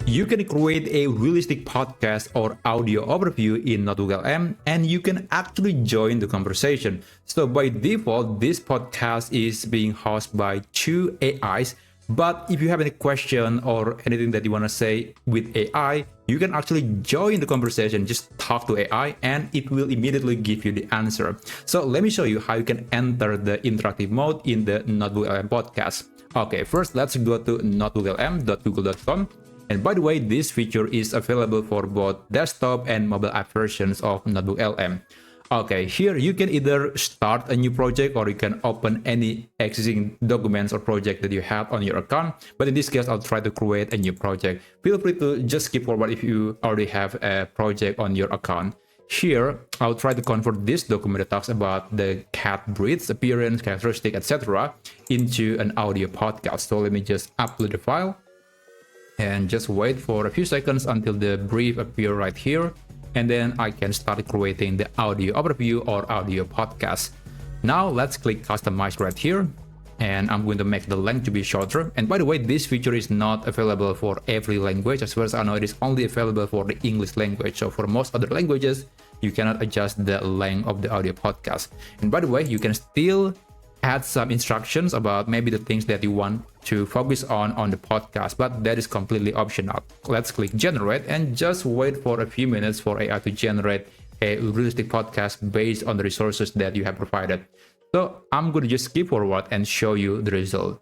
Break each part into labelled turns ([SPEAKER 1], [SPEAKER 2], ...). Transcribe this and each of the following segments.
[SPEAKER 1] You can create a realistic podcast or audio overview in NotebookLM, and you can actually join the conversation. So by default, this podcast is being hosted by two AIs. But if you have any question or anything that you want to say with AI, you can actually join the conversation, just talk to AI, and it will immediately give you the answer. So let me show you how you can enter the interactive mode in the NotebookLM podcast. Okay, first let's go to notebooklm.google.com. And by the way, this feature is available for both desktop and mobile app versions of NotebookLM. Okay, here you can either start a new project or you can open any existing documents or project that you have on your account. But in this case, I'll try to create a new project. Feel free to just skip forward if you already have a project on your account. Here, I'll try to convert this document that talks about the cat breeds, appearance, characteristic, etc. into an audio podcast. So let me just upload the file and just wait for a few seconds until the brief appear right here. And then I can start creating the audio overview or audio podcast. Now let's click customize right here. And I'm going to make the length to be shorter. And by the way, this feature is not available for every language. As far as I know, it is only available for the English language. So for most other languages, you cannot adjust the length of the audio podcast. And by the way, you can still add some instructions about maybe the things that you want to focus on the podcast, but that is completely optional. Let's click generate and just wait for a few minutes for AI to generate a realistic podcast based on the resources that you have provided. So I'm going to just skip forward and show you the result.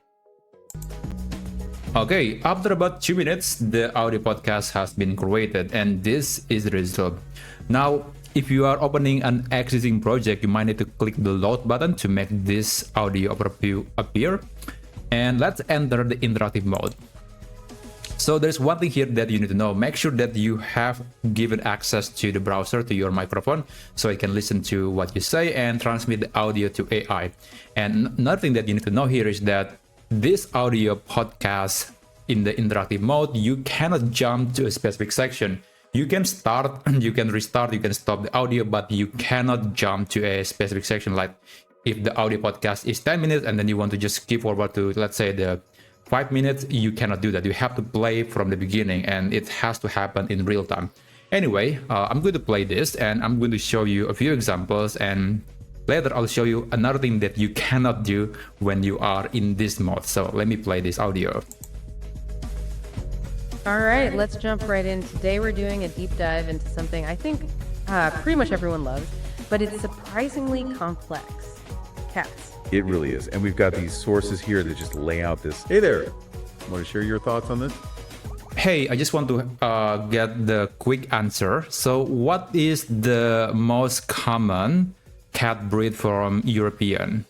[SPEAKER 1] Okay, after about 2 minutes, the audio podcast has been created and this is the result. Now, if you are opening an existing project, you might need to click the load button to make this audio overview appear. And let's enter the interactive mode. So there's one thing here that you need to know. Make sure that you have given access to the browser, to your microphone, so it can listen to what you say and transmit the audio to AI. And another thing that you need to know here is that this audio podcast in the interactive mode, you cannot jump to a specific section. You can start, you can restart, you can stop the audio, but you cannot jump to a specific section. Like if the audio podcast is 10 minutes and then you want to just skip forward to, let's say, the 5 minutes, you cannot do that. You have to play from the beginning and it has to happen in real time. Anyway, I'm going to play this and I'm going to show you a few examples, and later I'll show you another thing that you cannot do when you are in this mode. So let me play this audio.
[SPEAKER 2] All right, let's jump right in. Today we're doing a deep dive into something I think pretty much everyone loves, but it's surprisingly complex. Cats.
[SPEAKER 3] It really is. And we've got these sources here that just lay out this. Hey there. Want to share your thoughts on this?
[SPEAKER 1] Hey, I just want to get the quick answer. So what is the most common cat breed from European?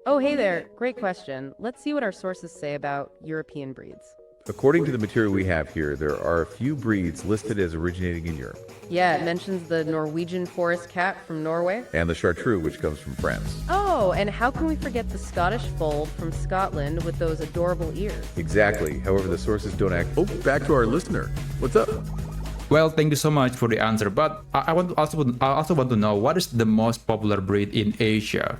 [SPEAKER 2] Oh, hey there. Great question. Let's see what our sources say about European breeds.
[SPEAKER 3] According to the material we have here, there are a few breeds listed as originating in Europe.
[SPEAKER 2] Yeah, it mentions the Norwegian forest cat from Norway.
[SPEAKER 3] And the chartreux, which comes from France.
[SPEAKER 2] Oh, and how can we forget the Scottish fold from Scotland with those adorable ears?
[SPEAKER 3] Exactly. However, the sources don't act. Oh, back to our listener. What's up?
[SPEAKER 1] Well, thank you so much for the answer. But I also want to know, what is the most popular breed in Asia?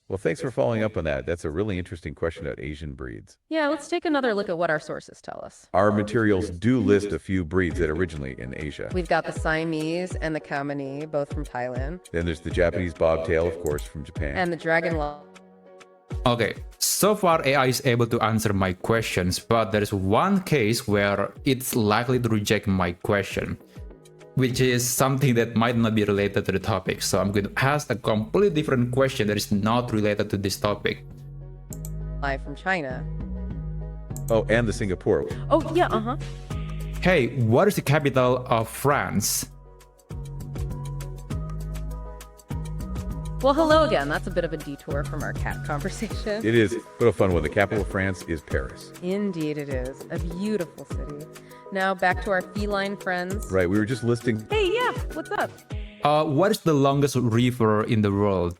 [SPEAKER 3] Well, thanks for following up on that. That's a really interesting question about Asian breeds.
[SPEAKER 2] Yeah, let's take another look at what our sources tell us.
[SPEAKER 3] Our materials do list a few breeds that originate in Asia.
[SPEAKER 2] We've got the Siamese and the Kamini, both from Thailand.
[SPEAKER 3] Then there's the Japanese bobtail, of course, from Japan.
[SPEAKER 2] And the Dragon Law.
[SPEAKER 1] Okay, so far AI is able to answer my questions, but there is one case where it's likely to reject my question, which is something that might not be related to the topic. So I'm going to ask a completely different question that is not related to this topic.
[SPEAKER 2] Live from China.
[SPEAKER 3] Oh, and the Singapore.
[SPEAKER 2] Oh, yeah,
[SPEAKER 1] Hey, what is the capital of France?
[SPEAKER 2] Well, hello again. That's a bit of a detour from our cat conversation.
[SPEAKER 3] It is. What a fun one. The capital of France is Paris.
[SPEAKER 2] Indeed it is. A beautiful city. Now back to our feline friends.
[SPEAKER 3] Right, we were just listing.
[SPEAKER 2] Hey, yeah, what's up?
[SPEAKER 1] What is the longest river in the world?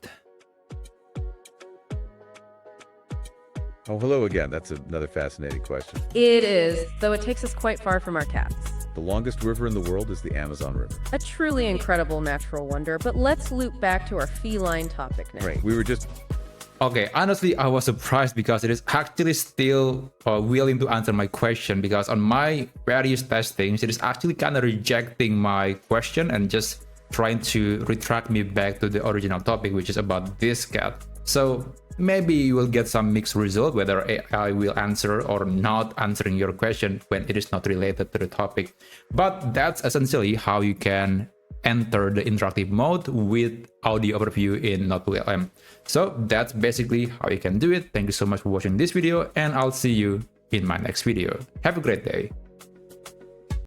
[SPEAKER 3] Oh, hello again. That's another fascinating question.
[SPEAKER 2] It is, though it takes us quite far from our cats.
[SPEAKER 3] The longest river in the world is the Amazon River.
[SPEAKER 2] A truly incredible natural wonder, but let's loop back to our feline topic now.
[SPEAKER 3] Right, we were just...
[SPEAKER 1] Okay, honestly, I was surprised because it is actually still willing to answer my question, because on my various testings, it is actually kind of rejecting my question and just trying to retract me back to the original topic, which is about this cat. So maybe you will get some mixed result whether AI will answer or not answering your question when it is not related to the topic. But that's essentially how you can enter the interactive mode with audio overview in NotebookLM. So that's basically how you can do it. Thank you so much for watching this video, and I'll see you in my next video. Have a great day.